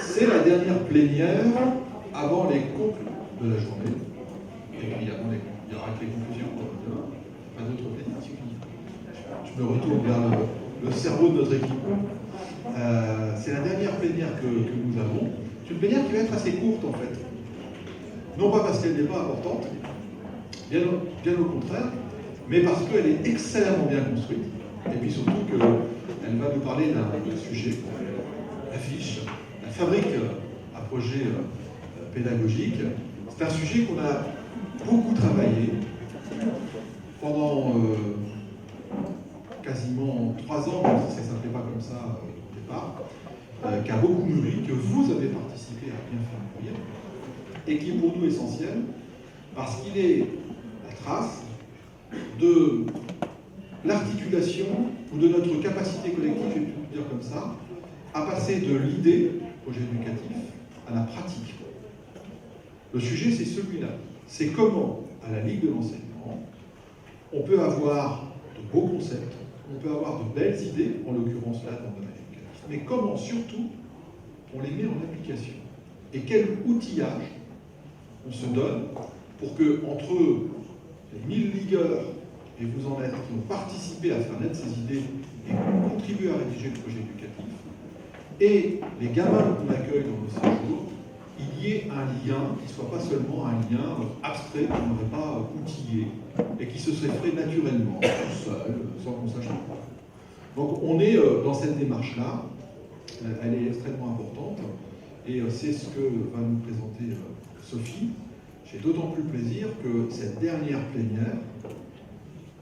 C'est la dernière plénière avant les comptes de la journée. Et puis il y aura que les conclusions demain. Pas d'autres plénières. Je me retourne vers le cerveau de notre équipe. C'est la dernière plénière que nous avons. C'est une plénière qui va être assez courte en fait. Non pas parce qu'elle n'est pas importante, bien au contraire, mais parce qu'elle est excellemment bien construite. Et puis surtout qu'elle va nous parler d'un sujet, l'affiche, la fabrique à projet pédagogique. C'est un sujet qu'on a beaucoup travaillé pendant quasiment 3 ans, même si ça ne s'appelait pas comme ça au départ, qui a beaucoup mûri, que vous avez participé à bien faire mûrir, et qui est pour nous essentiel, parce qu'il est la trace de l'articulation ou de notre capacité collective, je vais tout dire comme ça, à passer de l'idée, projet éducatif, à la pratique. Le sujet, c'est celui-là. C'est comment, à la Ligue de l'enseignement, on peut avoir de beaux concepts, on peut avoir de belles idées, en l'occurrence là dans le domaine éducatif, mais comment surtout on les met en application. Et quel outillage on se donne pour que, entre les 1000 ligueurs, et vous en êtes, qui ont participé à faire naître ces idées et qui ont contribué à rédiger le projet éducatif, et les gamins qu'on accueille dans nos séjours, il y ait un lien qui ne soit pas seulement un lien abstrait qu'on n'aurait pas outillé et qui se serait fait naturellement, tout seul, sans qu'on sache pourquoi. Donc on est dans cette démarche-là, elle est extrêmement importante, et c'est ce que va nous présenter Sophie. J'ai d'autant plus plaisir que cette dernière plénière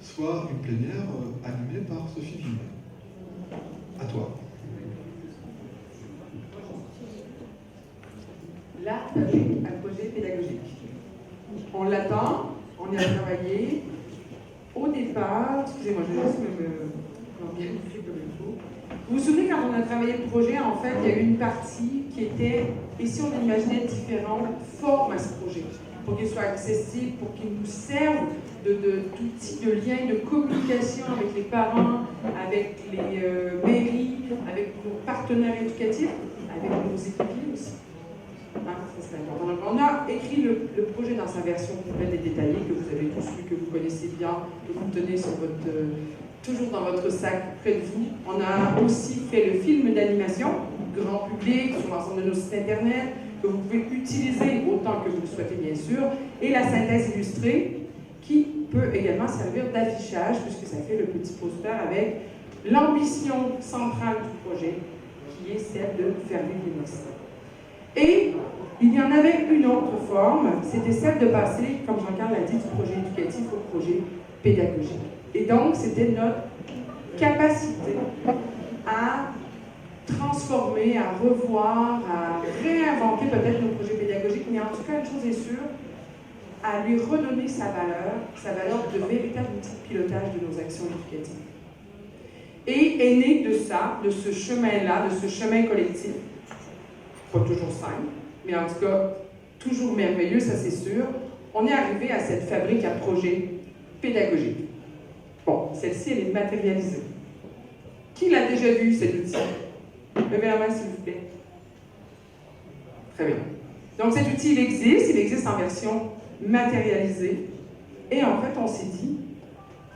soit une plénière animée par Sophie Vinet. À toi. La fabrique à projet pédagogique. On l'attend, on y a travaillé. Au départ, excusez-moi, je vais juste me bien fait comme il faut. Vous vous souvenez, quand on a travaillé le projet, en fait, il y a eu une partie qui était, et si on imaginait différentes formes à ce projet, pour qu'il soit accessible, pour qu'il nous serve d'outil de lien, de communication avec les parents, avec les mairies, avec nos partenaires éducatifs, avec nos équipiers aussi. Donc, on a écrit le projet dans sa version complète et détaillée, que vous avez tous lu, que vous connaissez bien, que vous tenez sur toujours dans votre sac près de vous. On a aussi fait le film d'animation, grand public, sur l'ensemble de nos sites internet, que vous pouvez utiliser autant que vous le souhaitez, bien sûr, et la synthèse illustrée, qui peut également servir d'affichage, puisque ça fait le petit poster avec l'ambition centrale du projet, qui est celle de faire vivre l'université. Et il y en avait une autre forme, c'était celle de passer, comme Jean-Carl l'a dit, du projet éducatif au projet pédagogique. Et donc, c'était notre capacité à transformer, à revoir, à réinventer peut-être nos projets pédagogiques, mais en tout cas, une chose est sûre, à lui redonner sa valeur de véritable outil de pilotage de nos actions éducatives. Et est né de ça, de ce chemin-là, de ce chemin collectif, pas toujours simple, mais en tout cas, toujours merveilleux, ça c'est sûr, on est arrivé à cette fabrique à projet pédagogique. Bon, celle-ci, elle est matérialisée. Qui l'a déjà vu, cet outil? Levez la main, s'il vous plaît. Très bien. Donc, cet outil, il existe en version matérialisée. Et en fait, on s'est dit,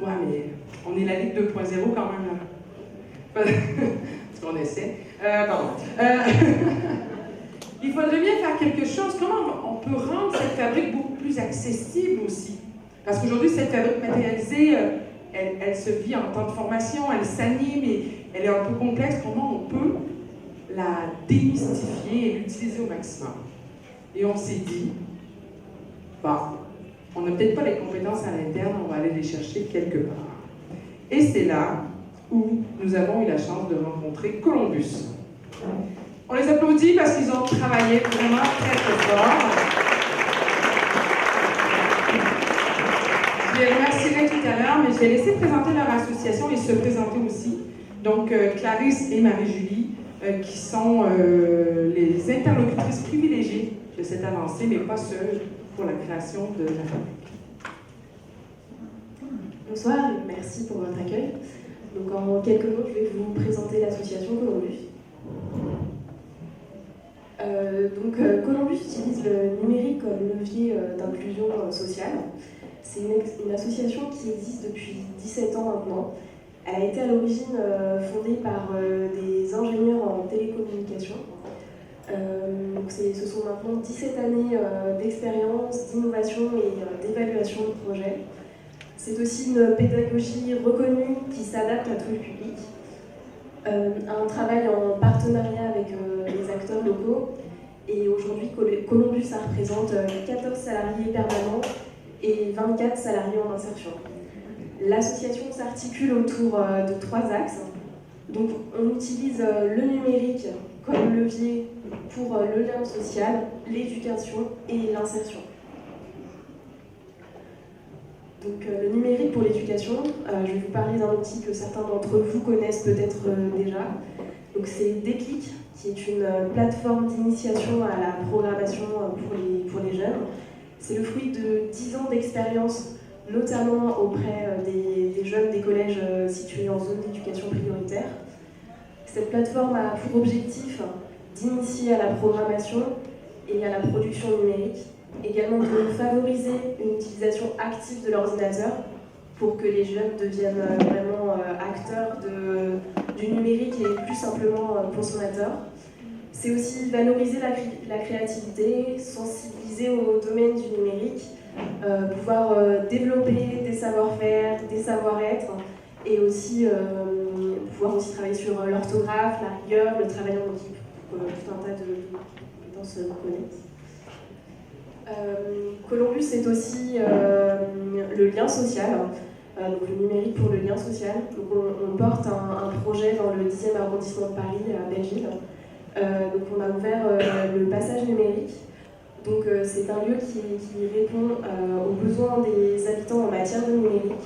ouais, mais on est la Ligue 2.0 quand même, là. Parce qu'on essaie. Il faudrait bien faire quelque chose. Comment on peut rendre cette fabrique beaucoup plus accessible aussi? Parce qu'aujourd'hui, cette fabrique matérialisée, elle se vit en temps de formation, elle s'anime et elle est un peu complexe. Comment on peut la démystifier et l'utiliser au maximum? Et on s'est dit, on n'a peut-être pas les compétences à l'interne, on va aller les chercher quelque part. Et c'est là où nous avons eu la chance de rencontrer Columbus. On les applaudit parce qu'ils ont travaillé vraiment très très fort. Je les remercierai tout à l'heure, mais je vais laisser présenter leur association et se présenter aussi. Donc Clarisse et Marie-Julie, qui sont les interlocutrices privilégiées de cette avancée, mais pas seules pour la création de la fabrique. Bonsoir et merci pour votre accueil. Donc en quelques mots, je vais vous présenter l'association Columbus. Columbus utilise le numérique comme levier d'inclusion sociale. C'est une association qui existe depuis 17 ans maintenant. Elle a été à l'origine fondée par des ingénieurs en télécommunications. Ce sont maintenant 17 années d'expérience, d'innovation et d'évaluation de projets. C'est aussi une pédagogie reconnue qui s'adapte à tout le public. Un travail en partenariat avec les acteurs locaux. Et aujourd'hui, Columbus, ça représente 14 salariés permanents et 24 salariés en insertion. L'association s'articule autour de 3 axes. Donc, on utilise le numérique comme levier pour le lien social, l'éducation et l'insertion. Donc, le numérique pour l'éducation, je vais vous parler d'un outil que certains d'entre vous connaissent peut-être déjà. Donc, c'est Déclic, qui est une plateforme d'initiation à la programmation pour les jeunes. C'est le fruit de 10 ans d'expérience, notamment auprès des jeunes des collèges situés en zone d'éducation prioritaire. Cette plateforme a pour objectif d'initier à la programmation et à la production numérique, également de favoriser une utilisation active de l'ordinateur pour que les jeunes deviennent vraiment acteurs du numérique et plus simplement consommateurs. C'est aussi valoriser la créativité, sensibiliser au domaine du numérique, pouvoir développer des savoir-faire, des savoir-être et aussi pouvoir aussi travailler sur l'orthographe, la rigueur, le travail en équipe, tout un tas de compétences connexes. Columbus est aussi le lien social, donc le numérique pour le lien social. Donc on porte un projet dans le 10e arrondissement de Paris, à Belleville. Donc on a ouvert le passage numérique. Donc c'est un lieu qui répond aux besoins des habitants en matière de numérique.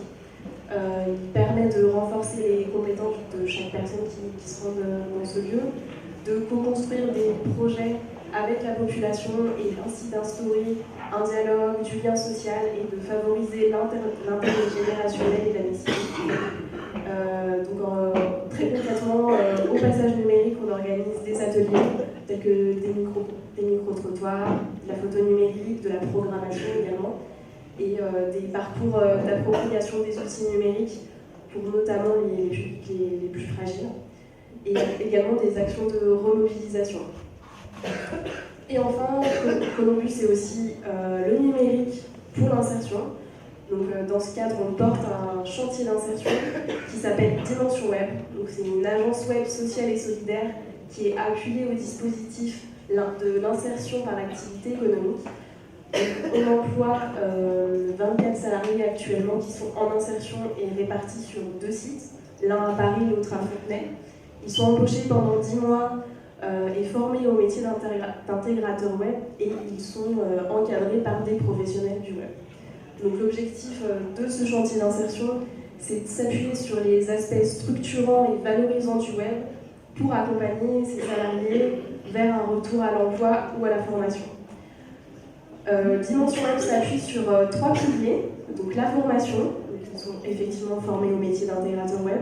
Il permet de renforcer les compétences de chaque personne qui se rend dans ce lieu, de co-construire des projets avec la population et ainsi d'instaurer un dialogue, du lien social et de favoriser l'intérêt générationnel et la mixité. Très concrètement, au passage numérique, on organise des ateliers tels que des micro-trottoirs, de la photo numérique, de la programmation également, et des parcours d'appropriation des outils numériques pour notamment les publics les plus fragiles, et également des actions de remobilisation. Et enfin, Columbus est aussi le numérique pour l'insertion. Donc, dans ce cadre, on porte un chantier d'insertion qui s'appelle Dimension Web. Donc, c'est une agence web sociale et solidaire qui est appuyée au dispositif de l'insertion par l'activité économique. On emploie 24 salariés actuellement qui sont en insertion et répartis sur 2 sites, l'un à Paris, l'autre à Fontenay. Ils sont embauchés pendant 10 mois et formés au métier d'intégrateur web, et ils sont encadrés par des professionnels du web. Donc l'objectif de ce chantier d'insertion, c'est de s'appuyer sur les aspects structurants et valorisants du web pour accompagner ces salariés vers un retour à l'emploi ou à la formation. Dimension Web s'appuie sur 3 piliers, donc la formation, donc ils sont effectivement formés au métier d'intégrateur web,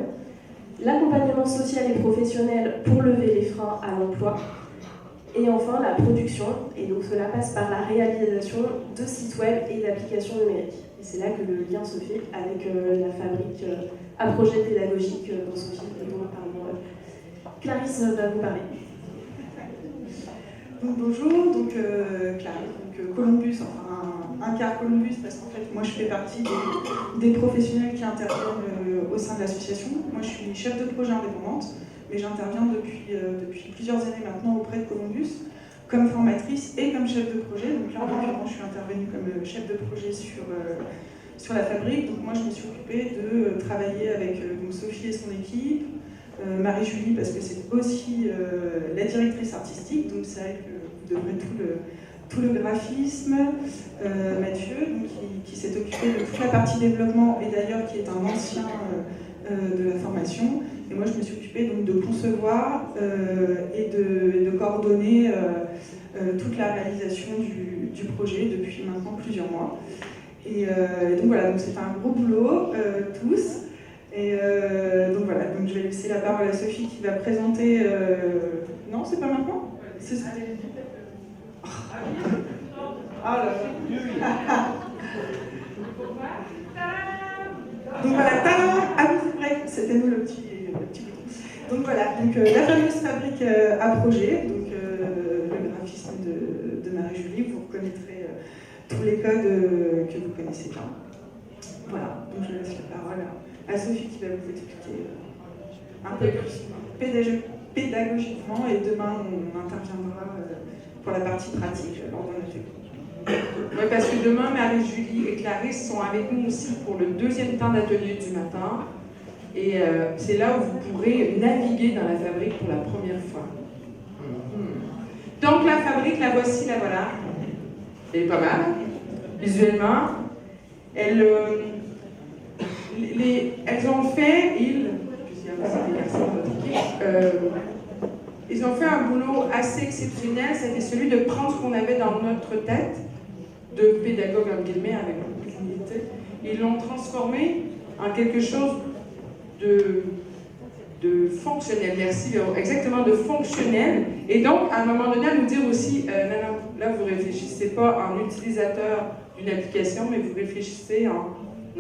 l'accompagnement social et professionnel pour lever les freins à l'emploi, et enfin la production, et donc cela passe par la réalisation de sites web et d'applications numériques. Et c'est là que le lien se fait avec la fabrique à projet pédagogique dont Sophie Clarisse va vous parler. Donc, bonjour, donc Clarisse, donc Columbus, enfin un quart Columbus, parce qu'en fait moi je fais partie des professionnels qui interviennent au sein de l'association. Moi je suis chef de projet indépendante, mais j'interviens depuis plusieurs années maintenant auprès de Columbus comme formatrice et comme chef de projet. Donc là en l'occurrence je suis intervenue comme chef de projet sur la fabrique. Donc moi je me suis occupée de travailler avec donc Sophie et son équipe, Marie-Julie parce que c'est aussi la directrice artistique, donc c'est elle que vous devrez tout le graphisme, Mathieu donc, qui s'est occupé de toute la partie développement et d'ailleurs qui est un ancien de la formation. Et moi je me suis occupée donc de concevoir et de coordonner toute la réalisation du projet depuis maintenant plusieurs mois. Et donc voilà, donc c'est un gros boulot tous. Et donc voilà, donc je vais laisser la parole à Sophie qui va présenter. Non, c'est pas maintenant ? Ah là là. Donc voilà, tadam! Ah oui, c'est vrai, c'était nous le petit bouton. Donc voilà, donc, la fameuse fabrique à projet, donc le graphisme de Marie-Julie, vous reconnaîtrez tous les codes que vous connaissez bien. Voilà, donc je laisse la parole à Sophie qui va vous expliquer un peu plus pédagogiquement, et demain on interviendra pour la partie pratique lors de l'atelier. Oui, parce que demain, Marie-Julie et Clarisse sont avec nous aussi pour le deuxième temps d'atelier du matin. Et c'est là où vous pourrez naviguer dans la fabrique pour la première fois. Donc la fabrique, la voici, la voilà. Elle est pas mal, visuellement. Elles ont fait, ils ont fait un boulot assez exceptionnel. C'était celui de prendre ce qu'on avait dans notre tête, de pédagogue en guillemets, avec beaucoup d'humilité. Ils l'ont transformé en quelque chose de fonctionnel, merci, exactement, de fonctionnel. Et donc, à un moment donné, à nous dire aussi, non, là, vous ne réfléchissez pas en utilisateur d'une application, mais vous réfléchissez en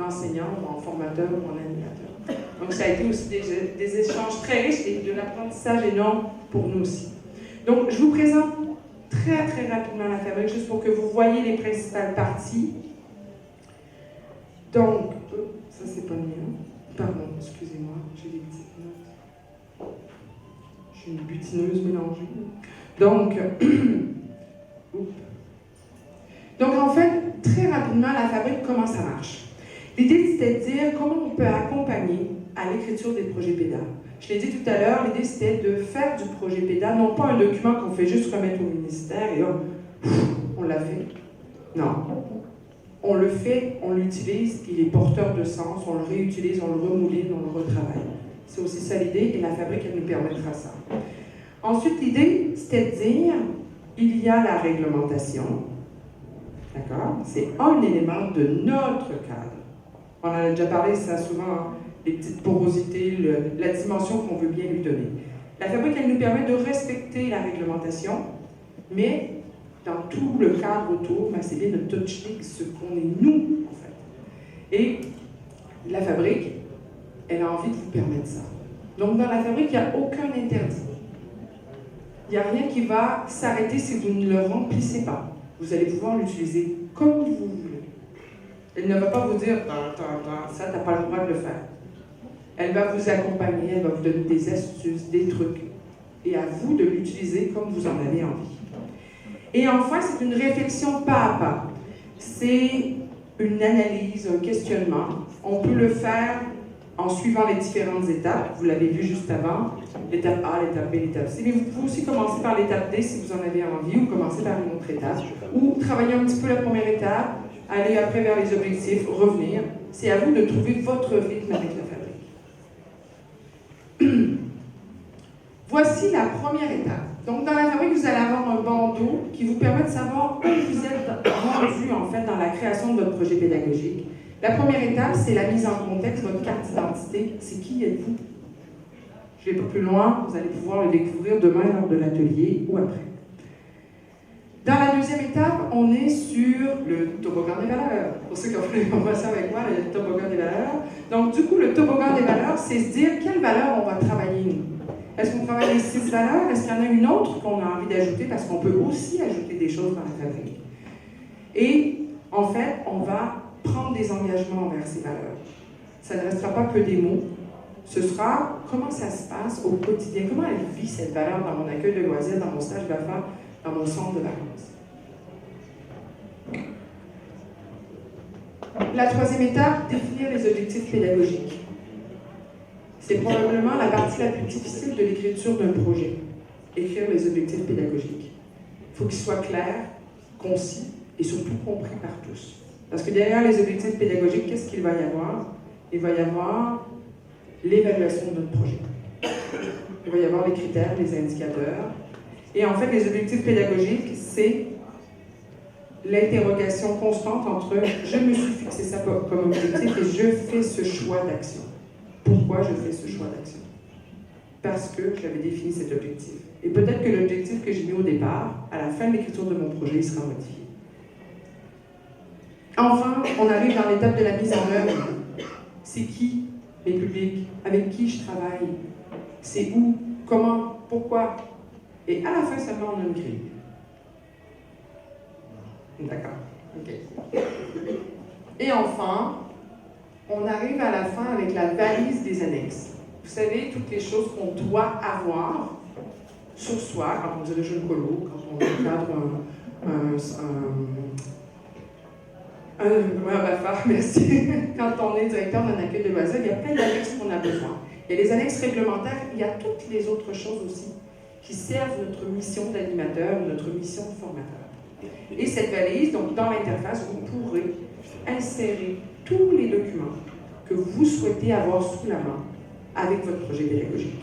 enseignant, ou en formateur, ou en animateur. Donc, ça a été aussi des échanges très riches et de l'apprentissage énorme pour nous aussi. Donc, je vous présente très, très rapidement la fabrique, juste pour que vous voyez les principales parties. Donc, ça, c'est pas le mien. Pardon, excusez-moi, j'ai des petites notes. Je suis une butineuse mélangée. Donc en fait, très rapidement, la fabrique, comment ça marche? L'idée, c'était de dire comment on peut accompagner à l'écriture des projets PEDA. Je l'ai dit tout à l'heure, l'idée, c'était de faire du projet PEDA, non pas un document qu'on fait juste remettre au ministère et là, on l'a fait. Non. On le fait, on l'utilise, il est porteur de sens, on le réutilise, on le remouline, on le retravaille. C'est aussi ça l'idée, et la fabrique, elle nous permettra ça. Ensuite, l'idée, c'était de dire, il y a la réglementation, d'accord? C'est un élément de notre cadre. On en a déjà parlé, ça souvent, hein, les petites porosités, la dimension qu'on veut bien lui donner. La fabrique, elle nous permet de respecter la réglementation, mais dans tout le cadre autour, c'est bien de toucher ce qu'on est nous, en fait. Et la fabrique, elle a envie de vous permettre ça. Donc, dans la fabrique, il n'y a aucun interdit. Il n'y a rien qui va s'arrêter si vous ne le remplissez pas. Vous allez pouvoir l'utiliser comme vous voulez. Elle ne va pas vous dire, ça, tu n'as pas le droit de le faire. Elle va vous accompagner, elle va vous donner des astuces, des trucs. Et à vous de l'utiliser comme vous en avez envie. Et enfin, c'est une réflexion pas à pas. C'est une analyse, un questionnement. On peut le faire en suivant les différentes étapes. Vous l'avez vu juste avant, l'étape A, l'étape B, l'étape C. Mais vous pouvez aussi commencer par l'étape D si vous en avez envie, ou commencer par une autre étape. Ou travailler un petit peu la première étape, aller après vers les objectifs, revenir. C'est à vous de trouver votre rythme avec la fabrique. Voici la première étape. Donc, dans la fabrique, vous allez avoir un bandeau qui vous permet de savoir où vous êtes rendu, en fait, dans la création de votre projet pédagogique. La première étape, c'est la mise en contexte, votre carte d'identité. C'est qui êtes-vous? Je ne vais pas plus loin, vous allez pouvoir le découvrir demain lors de l'atelier ou après. Dans la deuxième étape, on est sur le toboggan des valeurs. Pour ceux qui ont fait une formation avec moi, il y a le toboggan des valeurs. Donc, du coup, le toboggan des valeurs, c'est se dire quelles valeurs on va travailler, nous. Est-ce qu'on travaille les 6 valeurs? Est-ce qu'il y en a une autre qu'on a envie d'ajouter? Parce qu'on peut aussi ajouter des choses dans la fabrique. Et, en fait, on va prendre des engagements envers ces valeurs. Ça ne restera pas que des mots. Ce sera comment ça se passe au quotidien, comment elle vit cette valeur dans mon accueil de loisirs, dans mon stage d'affaires, dans mon centre de vacances. La troisième étape, définir les objectifs pédagogiques. C'est probablement la partie la plus difficile de l'écriture d'un projet, écrire les objectifs pédagogiques. Il faut qu'ils soient clairs, concis et surtout compris par tous. Parce que derrière les objectifs pédagogiques, qu'est-ce qu'il va y avoir? Il va y avoir l'évaluation de notre projet. Il va y avoir les critères, les indicateurs. Et en fait, les objectifs pédagogiques, c'est l'interrogation constante entre « je me suis fixé ça comme objectif et je fais ce choix d'action ». Pourquoi je fais ce choix d'action? parce que j'avais défini cet objectif. Et peut-être que l'objectif que j'ai mis au départ, à la fin de l'écriture de mon projet, il sera modifié. Enfin, on arrive dans l'étape de la mise en œuvre. C'est qui mes publics? Avec qui je travaille? C'est où? Comment? Pourquoi? Et à la fin seulement, on a une grille. D'accord. OK. Et enfin, on arrive à la fin avec la valise des annexes. Vous savez, toutes les choses qu'on doit avoir sur soi quand on dirige une colo, quand on encadre merci. Quand on est directeur d'un accueil de loisirs, il y a plein d'annexes qu'on a besoin. Il y a les annexes réglementaires, il y a toutes les autres choses aussi qui servent notre mission d'animateur, notre mission de formateur. Et cette valise, donc dans l'interface, vous pourrez insérer tous les documents que vous souhaitez avoir sous la main avec votre projet pédagogique.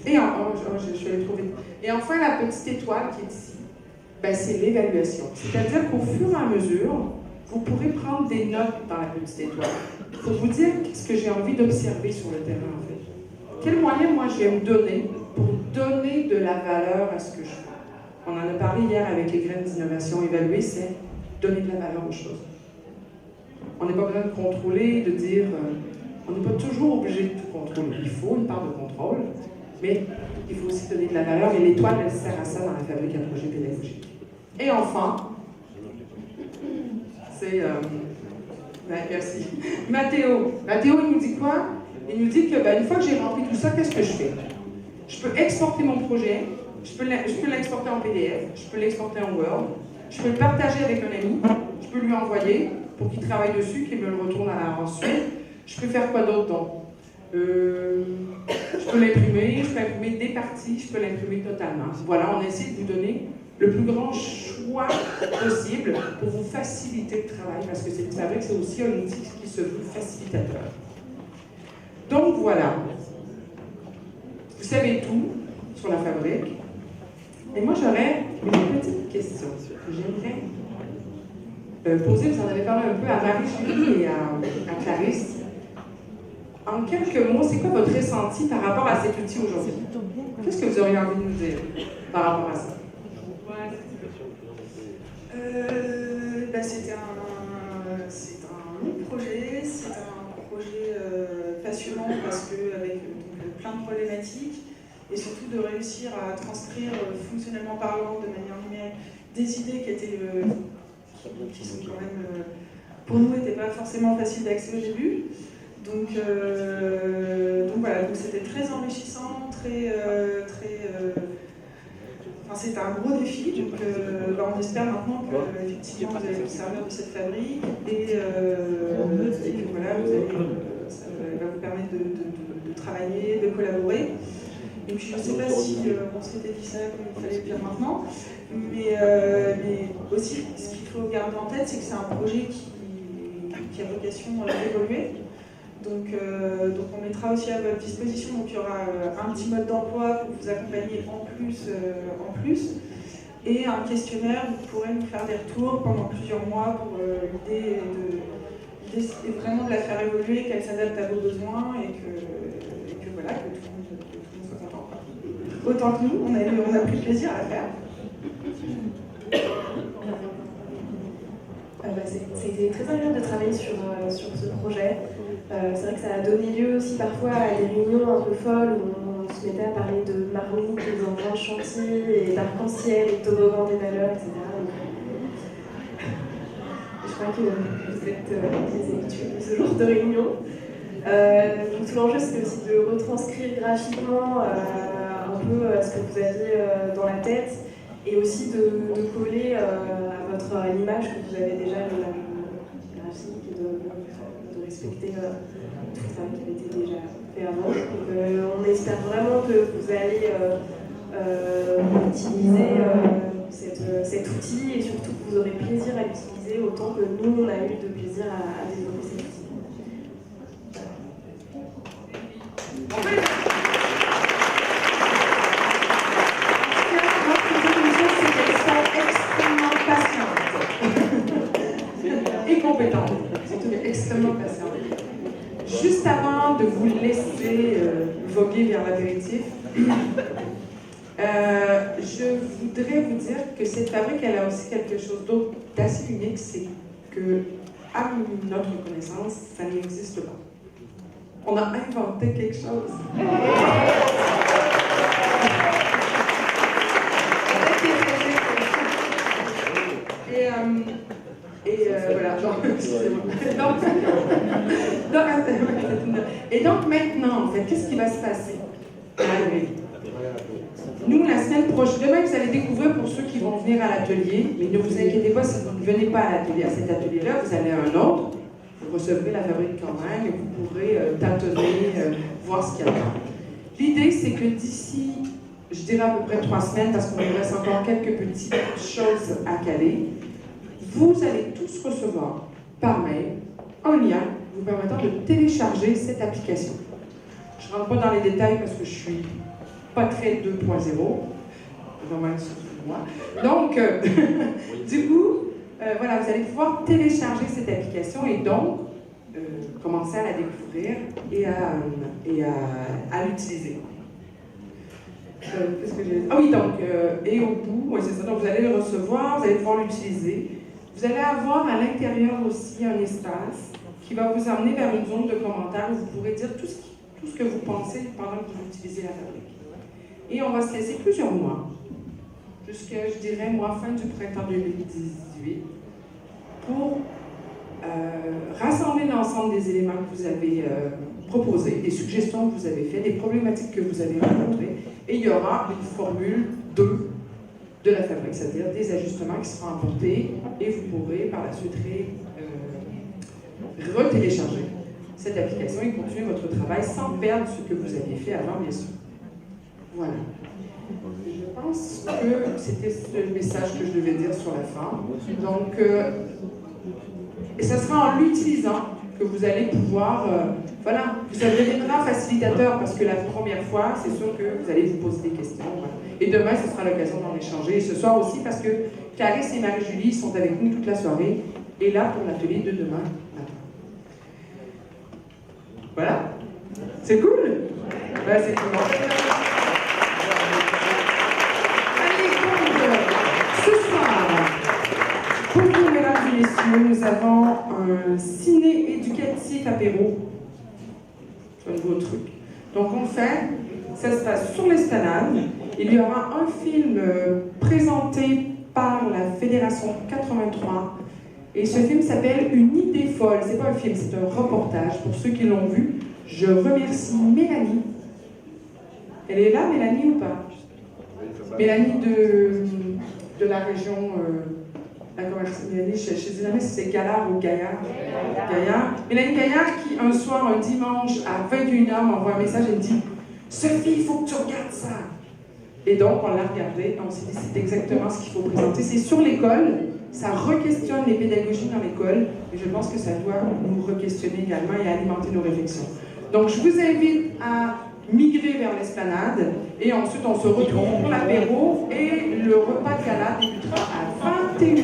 Et enfin, la petite étoile qui est ici, ben, c'est l'évaluation. C'est-à-dire qu'au fur et à mesure, vous pourrez prendre des notes dans la petite étoile pour vous dire ce que j'ai envie d'observer sur le terrain, en fait. Quels moyens, moi, je vais me donner pour donner de la valeur à ce que je fais. On en a parlé hier avec les graines d'innovation évaluées, c'est donner de la valeur aux choses. On n'est pas besoin de contrôler, de dire... on n'est pas toujours obligé de tout contrôler. Il faut une part de contrôle, mais il faut aussi donner de la valeur, et l'étoile, elle sert à ça dans la fabrique à projet pédagogique. Et enfin, c'est... merci. Mathéo, il nous dit quoi? Il nous dit que une fois que j'ai rempli tout ça, qu'est-ce que je fais? Je peux exporter mon projet, je peux l'exporter en PDF, je peux l'exporter en Word, je peux le partager avec un ami, je peux lui envoyer pour qu'il travaille dessus, qu'il me le retourne ensuite. Je peux faire quoi d'autre donc? Je peux l'imprimer, des parties, je peux l'imprimer totalement. Voilà, on essaie de vous donner le plus grand choix possible pour vous faciliter le travail, parce que cette fabrique, c'est aussi un outil qui se veut facilitateur. Donc voilà, vous savez tout sur la fabrique. Et moi, j'aurais une petite question que j'aimerais poser. Vous en avez parlé un peu à Marie-Julie et à Clarisse. En quelques mots, c'est quoi votre ressenti par rapport à cet outil aujourd'hui? Qu'est-ce que vous auriez envie de nous dire par rapport à ça? C'est un long projet, c'est un projet passionnant parce qu'avec plein de problématiques et surtout de réussir à transcrire fonctionnellement parlant de manière numérique des idées qui sont quand même, pour nous, n'étaient pas forcément faciles d'accès au début. Donc voilà, donc c'était très enrichissant, c'était un gros défi. Donc on espère maintenant que effectivement vous allez vous servir de cette fabrique et que voilà, ça va vous permettre de travailler, de collaborer. Et puis je ne sais pas si on s'était dit ça comme il fallait le dire maintenant, mais aussi ce qu'il faut garder en tête, c'est que c'est un projet qui a vocation à évoluer. Donc on mettra aussi à votre disposition, donc il y aura un petit mode d'emploi pour vous accompagner en plus, et un questionnaire, vous pourrez nous faire des retours pendant plusieurs mois pour l'idée est vraiment de la faire évoluer, qu'elle s'adapte à vos besoins et que voilà, que tout le monde soit content. Autant que nous, on a pris plaisir à la faire. C'était très agréable de travailler sur ce projet. C'est vrai que ça a donné lieu aussi parfois à des réunions un peu folles où on se mettait à parler de marmite, des enfants chantiers, et d'arc-en-ciel, et toboggans des valeurs, etc. Je crois que vous êtes les habitués de ce genre de réunion. Donc tout l'enjeu, c'était aussi de retranscrire graphiquement un peu ce que vous aviez dans la tête, et aussi de coller à l'image que vous avez déjà, l'image graphique, et de respecter tout ça qui avait été déjà fait avant. Donc, on espère vraiment que vous allez utiliser cet outil, et surtout que vous aurez plaisir à l'utiliser autant que nous, on a eu de plaisir à développer cet outil. Et compétente, surtout extrêmement patiente. Juste avant de vous laisser envoyer vers l'apéritif. Je voudrais vous dire que cette fabrique, elle a aussi quelque chose d'autre d'assez unique, c'est que, à notre connaissance, ça n'existe pas. On a inventé quelque chose. Voilà, genre, excusez-moi. Et donc maintenant, en fait, qu'est-ce qui va se passer? Nous, la semaine prochaine, demain, vous allez découvrir pour ceux qui vont venir à l'atelier, mais ne vous inquiétez pas si vous ne venez pas à cet atelier-là, vous allez à un autre, vous recevrez la fabrique quand même et vous pourrez tâtonner, voir ce qu'il y a dedans. L'idée, c'est que d'ici, je dirais à peu près 3 semaines, parce qu'on nous reste encore quelques petites choses à caler, vous allez tous recevoir par mail un lien vous permettant de télécharger cette application. Je ne rentre pas dans les détails parce que je suis pas très 2.0, normalement sur moi. Donc, du coup, voilà, vous allez pouvoir télécharger cette application et donc commencer à la découvrir et à l'utiliser. Qu'est-ce que j'ai dit? Ah oui, donc, et au bout, oui, c'est ça, donc vous allez le recevoir, vous allez pouvoir l'utiliser. Vous allez avoir à l'intérieur aussi un espace qui va vous amener vers une zone de commentaires où vous pourrez dire tout ce que vous pensez pendant que vous utilisez la fabrique. Et on va se laisser plusieurs mois, jusqu'à, je dirais, fin du printemps 2018, pour rassembler l'ensemble des éléments que vous avez proposés, des suggestions que vous avez faites, des problématiques que vous avez rencontrées, et il y aura une formule 2 de la fabrique, c'est-à-dire des ajustements qui seront apportés, et vous pourrez par la suite retélécharger cette application et continuer votre travail sans perdre ce que vous aviez fait avant, bien sûr. Voilà. Je pense que c'était le message que je devais dire sur la fin. Donc, et ça sera en l'utilisant que vous allez pouvoir, voilà, vous deviendra facilitateur parce que la première fois, c'est sûr que vous allez vous poser des questions. Voilà. Et demain, ce sera l'occasion d'en échanger. Et ce soir aussi parce que Clarisse et Marie-Julie sont avec nous toute la soirée et là pour l'atelier de demain matin. Voilà. C'est cool? Ouais, c'est cool. Ce soir, pour vous, mesdames et messieurs, nous avons un ciné éducatif apéro. C'est un nouveau truc. Donc, on fait, ça se passe sur l'Esplanade. Il y aura un film présenté par la Fédération 83. Et ce film s'appelle Une idée folle. C'est pas un film, c'est un reportage. Pour ceux qui l'ont vu, je remercie Mélanie. Elle est là, Mélanie, ou pas? Mélanie de la région, la commerciale, Mélanie, je ne sais jamais si c'est Gallard ou Gaillard. Gaillard. Mélanie Gaillard qui, un soir, un dimanche, à 21h, m'envoie un message et me dit « Sophie, il faut que tu regardes ça !» Et donc, on l'a regardé, on s'est dit c'est exactement ce qu'il faut présenter. C'est sur l'école, ça re-questionne les pédagogies dans l'école, et je pense que ça doit nous re-questionner également et alimenter nos réflexions. Donc, je vous invite à migrer vers l'Esplanade, et ensuite on se retrouve pour l'apéro, et le repas de gala débutera à 21h